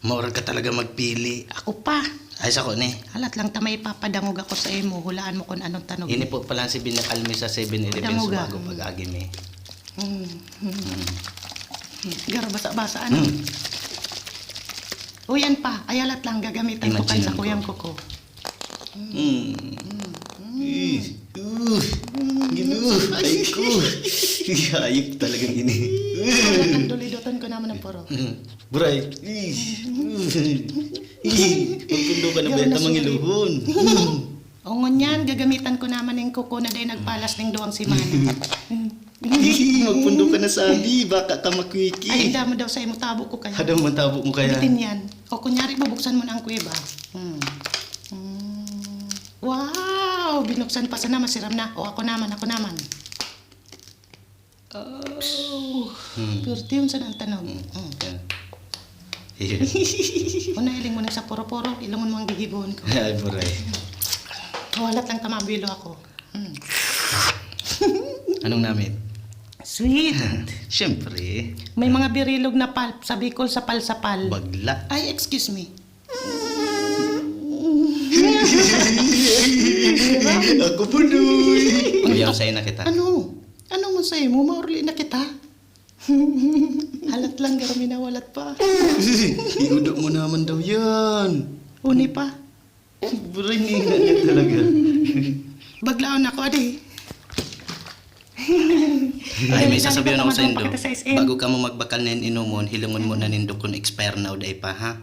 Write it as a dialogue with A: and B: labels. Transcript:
A: Maura ka talaga magpili.
B: Ako pa.
A: Ay, sa ko ni.
B: Halat lang tamay papadangog ako sa imo. Hulaan mo kung anong tanog.
A: Ini po pala si binakalmi sa 7-Eleven
B: Padangog
A: sa
B: ah.
A: bago pag-agi mi.
B: Sigaro basa-basa ano? O yan pa. Ayalat lang gagamitan ko kan
A: Imagine
B: sa
A: ko.
B: kuyang kuko.
A: Ay ko. Hayop talagang ini.
B: Dulidotan ko naman ang poro.
A: Buray. Magpundo ka na ba ito mga iluhon?
B: O ngunyan, gagamitan ko naman yung kuko na day nagpalas ng duwang simana.
A: Magpundo ka na sabi. Baka ka
B: Ay,
A: makwiki.
B: damo daw sa imo tabo ko kaya.
A: Hadaw matabo mo kaya.
B: Bitin yan. O kunyari, babuksan mo na ang kuweba. Wow! Binuksan pa sana, masiram na. O ako naman. Oh! Purti yun sa ang tanog. Una, iling mo na sa poro-poro. Ilangon mo ang gigibon ko.
A: Ay, buray.
B: Walat lang tamabilo ako.
A: Anong namin?
B: Sweet!
A: Siyempre.
B: May mga birilog na pulp sa Bicol sa palsapal.
A: Bagla.
B: Ay, excuse me.
A: Ako punoy. Kuya, sa'yo na kita.
B: Ano? Anong masaya mo? Maurli na kita. Halat lang, garami na walat pa.
A: Iudok mo naman daw yan.
B: Uni pa.
A: Buray nga niya talaga.
B: Baglaon ako, adi.
A: Ay, may sasabihin ako sa indo.
B: Pakita sa SM.
A: Bago ka mo magbakal na inumun, hilungon mo na nindo kung expire na o day pa, ha?